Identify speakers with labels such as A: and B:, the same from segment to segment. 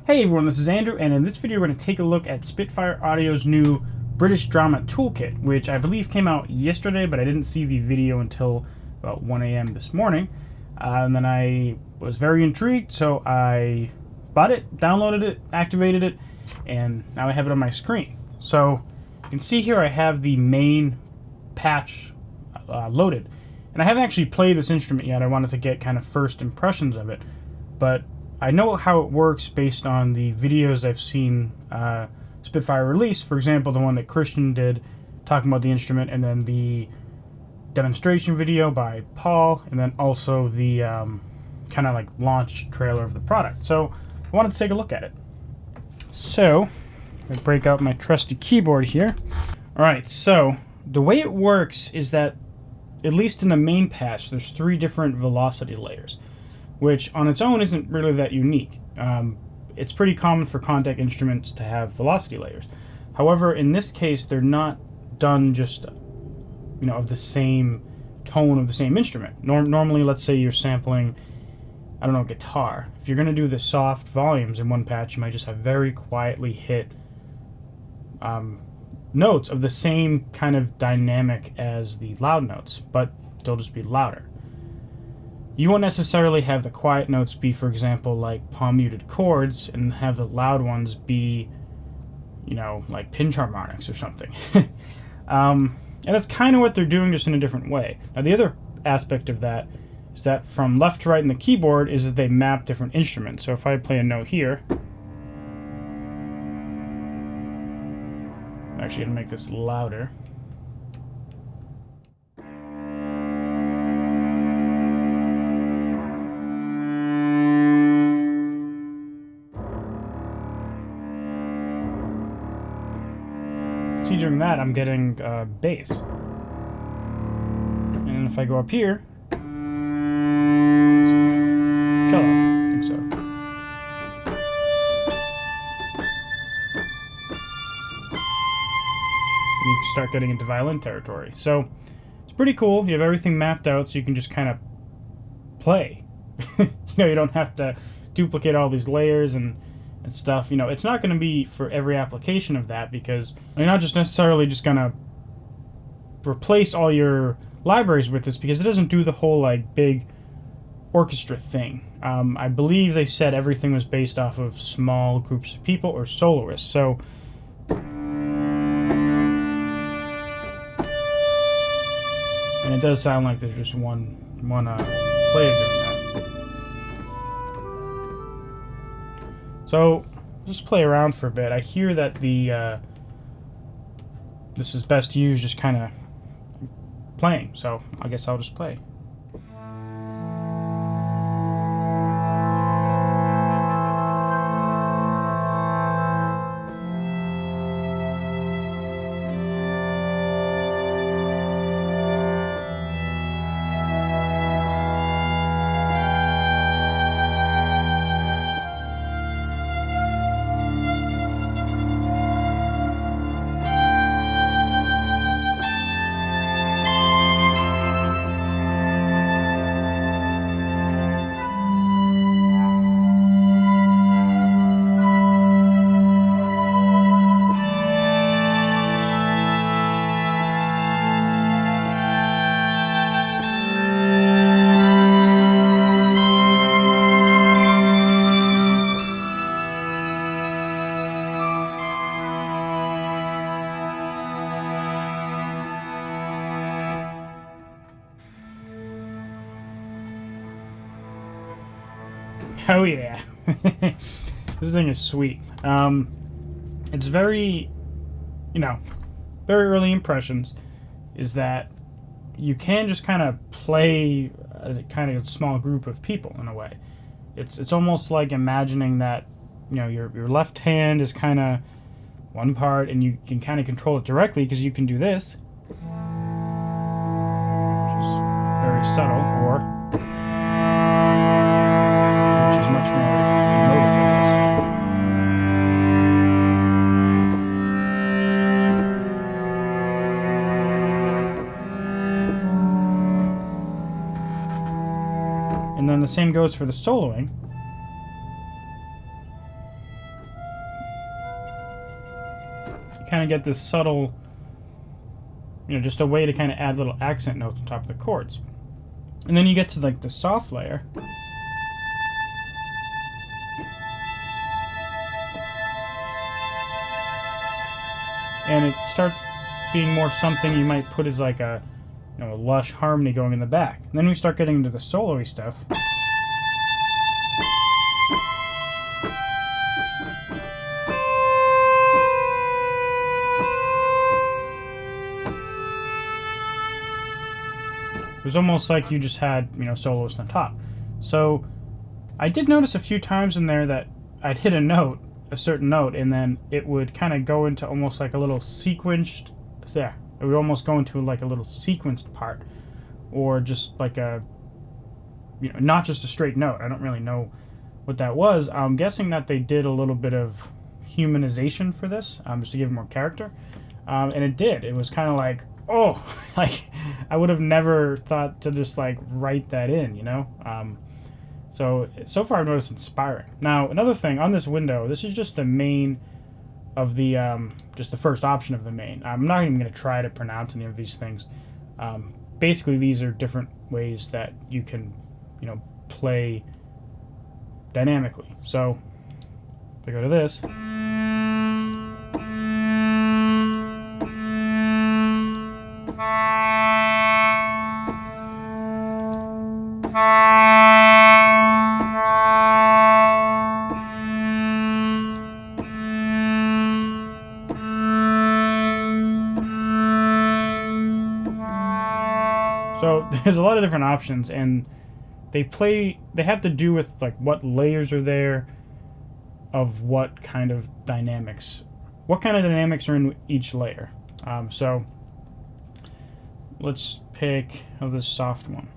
A: Hey everyone, this is Andrew, and in this video we're going to take a look at Spitfire Audio's new British Drama Toolkit, which I believe came out yesterday, but I didn't see the video until about 1 a.m. this morning. And then I was very intrigued, so I bought it, downloaded it, activated it, and now I have it on my screen. So you can see here I have the main patch loaded. And I haven't actually played this instrument yet. I wanted to get kind of first impressions of it, but I know how it works based on the videos I've seen Spitfire release. For example, the one that Christian did talking about the instrument, and then the demonstration video by Paul, and then also the kind of like launch trailer of the product. So I wanted to take a look at it. So I break out my trusty keyboard here. Alright, so the way it works is that, at least in the main patch, there's 3 different velocity layers, which on its own isn't really that unique. It's pretty common for Kontakt instruments to have velocity layers. However, in this case, they're not done just, of the same tone of the same instrument. Normally, let's say you're sampling, I don't know, guitar. If you're going to do the soft volumes in one patch, you might just have very quietly hit notes of the same kind of dynamic as the loud notes, but they'll just be louder. You won't necessarily have the quiet notes be, for example, like palm muted chords, and have the loud ones be, like pinch harmonics or something. And that's kind of what they're doing, just in a different way. Now, the other aspect of that is that from left to right in the keyboard is that they map different instruments. So if I play a note here, I'm actually going to make this louder. See, during that, I'm getting bass. And if I go up here, cello. I think so. And you start getting into violin territory. So it's pretty cool. You have everything mapped out, so you can just kind of play. You don't have to duplicate all these layers and stuff. It's not going to be for every application of that, because you're not just necessarily just going to replace all your libraries with this, because it doesn't do the whole big orchestra thing. I believe they said everything was based off of small groups of people or soloists. So and it does sound like there's just one player doing that. So just play around for a bit. I hear that this is best used just kind of playing, so I guess I'll just play. Oh yeah. This thing is sweet. It's very, very early impressions is that you can just kind of play a kind of small group of people in a way. It's almost like imagining that, your left hand is kind of one part, and you can kind of control it directly, because you can do this, which is very subtle, or much more emotive, I guess. And then the same goes for the soloing. you kind of get this subtle, just a way to kind of add little accent notes on top of the chords. And then you get to like the soft layer. And it starts being more something you might put as like a lush harmony going in the back. And then we start getting into the solo-y stuff. It was almost like you just had, soloists on top. So I did notice a few times in there that I'd hit a certain note, and then it would kind of go into almost like a little sequenced, it would almost go into like a little sequenced part, or just like a, not just a straight note. I don't really know what that was. I'm guessing that they did a little bit of humanization for this, just to give it more character. And it did. It was kind of like, oh, like I would have never thought to just like write that in, So far I've noticed it's inspiring. Now, another thing on this window, this is just the main of the, just the first option of the main. I'm not even going to try to pronounce any of these things. Basically, these are different ways that you can, play dynamically. So, if I go to this. So there's a lot of different options, and they have to do with like what layers are there of what kind of dynamics. What kind of dynamics are in each layer? So let's pick this soft one.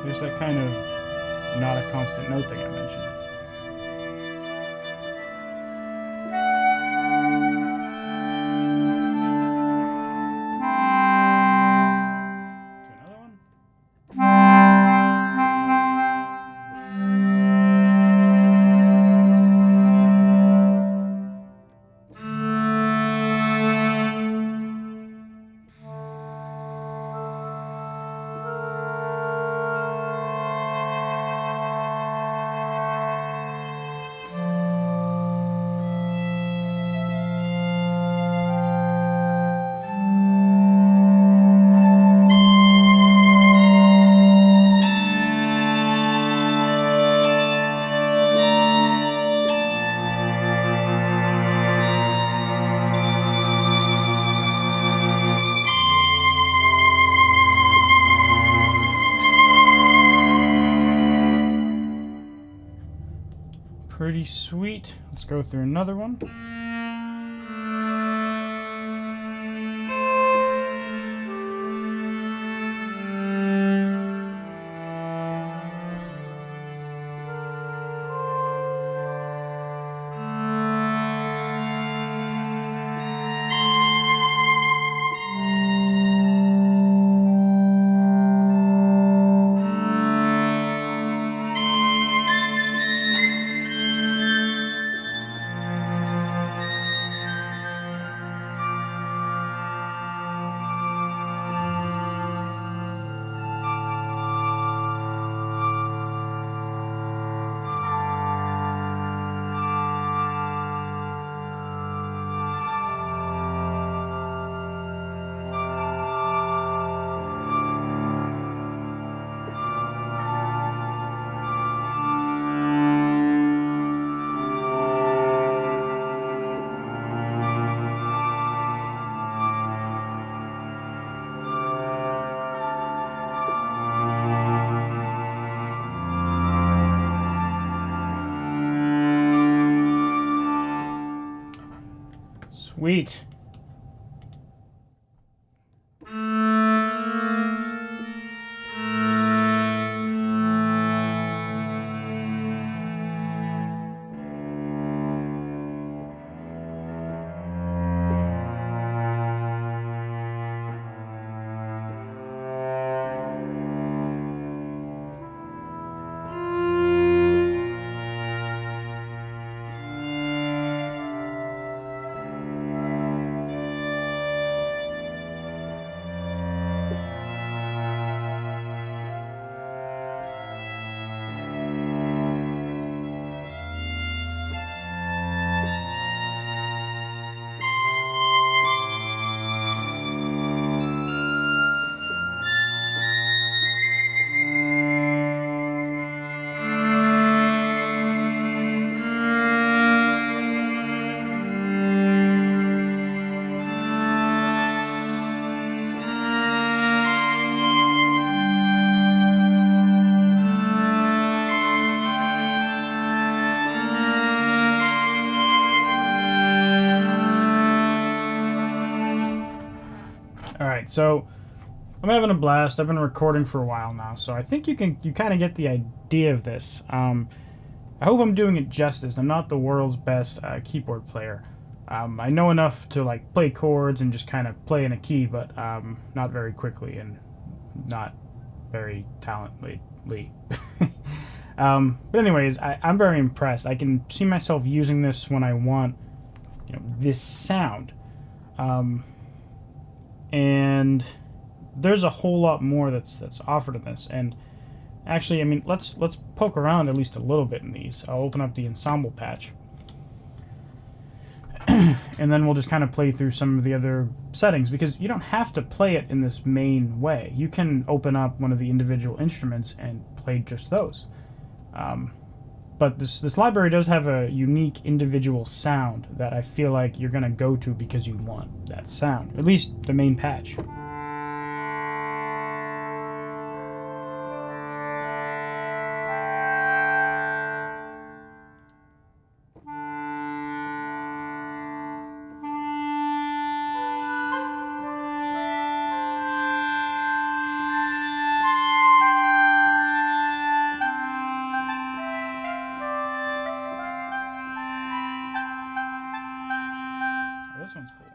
A: There's that kind of not a constant note thing I mentioned. To another one. Pretty sweet. Let's go through another one. Sweet. Alright, so I'm having a blast. I've been recording for a while now, so I think you kind of get the idea of this. I hope I'm doing it justice. I'm not the world's best keyboard player. I know enough to like play chords and just kind of play in a key, but not very quickly and not very talently. But anyways, I'm very impressed. I can see myself using this when I want, this sound. And there's a whole lot more that's offered in this. And actually, I mean, let's poke around at least a little bit in these. I'll open up the Samba Patch. And then we'll just kind of play through some of the other settings, because you don't have to play it in this main way. You can open up one of the individual instruments and play just those. But this library does have a unique individual sound that I feel like you're going to go to because you want that sound. At least the main patch. This one's cool.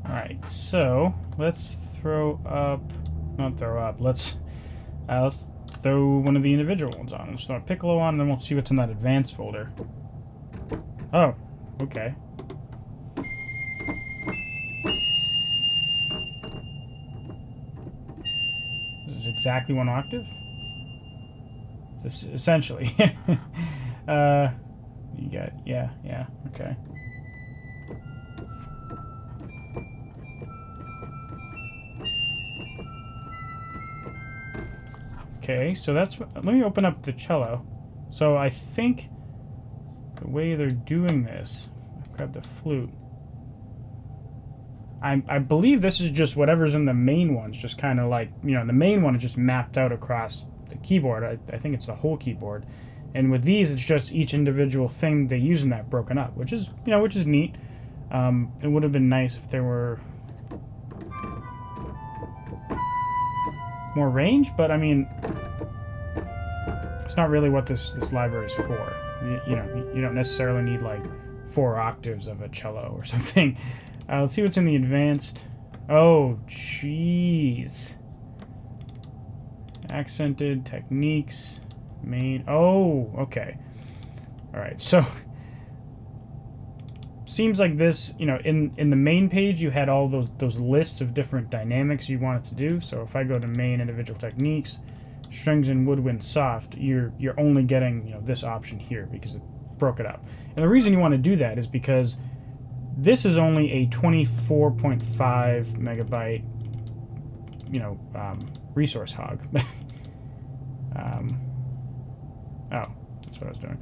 A: Alright, so let's let's throw one of the individual ones on. Let's throw Piccolo on, and then we'll see what's in that advanced folder. Oh, okay. This is exactly one octave? This essentially. You got, yeah, okay. Okay, so that's... Let me open up the cello. So I think the way they're doing this... Grab the flute. I believe this is just whatever's in the main ones, just kind of like, the main one is just mapped out across the keyboard. I think it's the whole keyboard. And with these, it's just each individual thing they use in that broken up, which is, which is neat. It would have been nice if there were more range, but I mean, it's not really what this library is for. You don't necessarily need like 4 octaves of a cello or something. Let's see what's in the advanced. Oh, jeez. Accented, techniques, main. Oh, okay. All right, so seems like this, you know, in the main page you had all those lists of different dynamics you wanted to do. So if I go to main, individual techniques, strings and woodwind soft, you're only getting, you know, this option here because it broke it up. And the reason you want to do that is because this is only a 24.5 megabyte, you know, resource hog. Oh, that's what I was doing.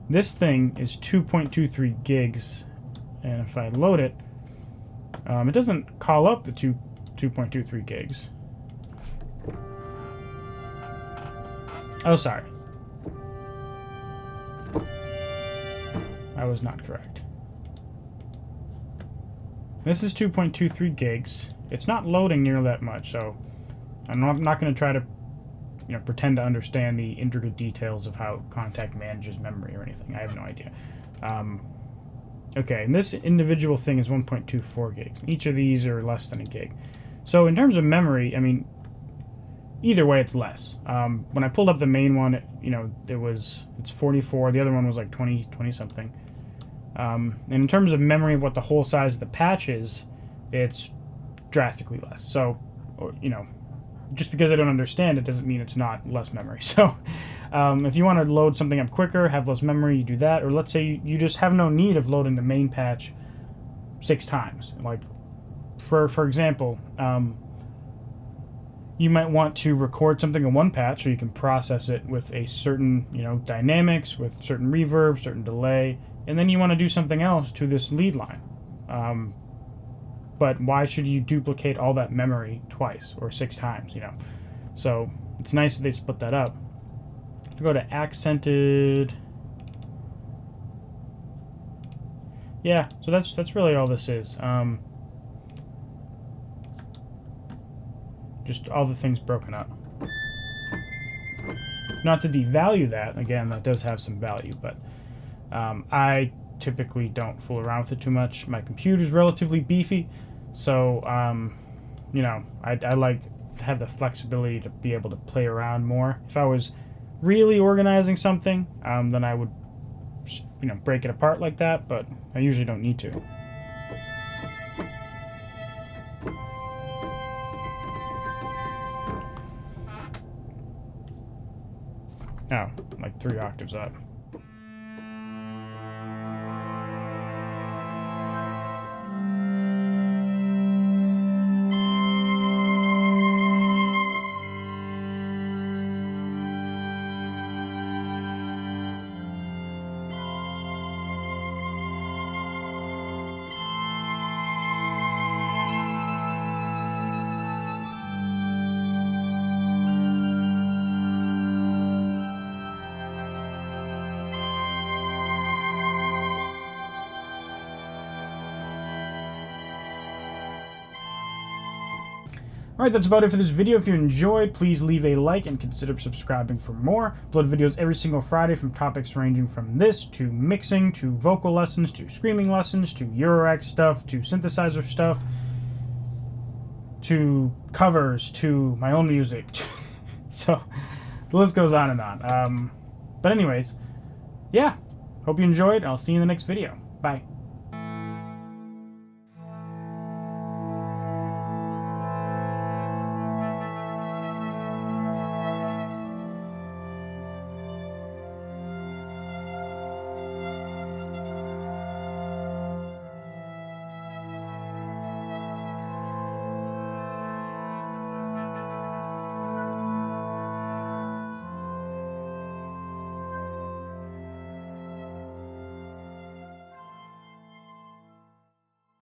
A: This thing is 2.23 gigs, and if I load it, it doesn't call up the 2.23 gigs. Oh, sorry. I was not correct. This is 2.23 gigs. It's not loading near that much, so I'm not going to try to, you know, pretend to understand the intricate details of how Kontakt manages memory or anything. I have no idea. Okay, and this individual thing is 1.24 gigs. Each of these are less than a gig. So in terms of memory, I mean, either way, it's less. When I pulled up the main one, you know, it's 44. The other one was like 20 something. And in terms of memory of what the whole size of the patch is, it's drastically less. So, you know, just because I don't understand it doesn't mean it's not less memory. So if you want to load something up quicker, have less memory, you do that. Or let's say you just have no need of loading the main patch 6 times. Like, for example, you might want to record something in one patch so you can process it with a certain, you know, dynamics, with certain reverb, certain delay, and then you want to do something else to this lead line. But why should you duplicate all that memory twice or 6 times, you know? So it's nice that they split that up. If you go to accented, yeah, so that's really all this is. Just all the things broken up. Not to devalue that, again, that does have some value, but I typically don't fool around with it too much. My computer's relatively beefy, so you know, I like to have the flexibility to be able to play around more. If I was really organizing something, then I would, you know, break it apart like that, but I usually don't need to. Oh, like 3 octaves up. Alright, that's about it for this video. If you enjoyed, please leave a like and consider subscribing for more. Upload videos every single Friday from topics ranging from this to mixing, to vocal lessons, to screaming lessons, to Eurorack stuff, to synthesizer stuff, to covers, to my own music. So the list goes on and on. But anyways, yeah, hope you enjoyed. I'll see you in the next video. Bye.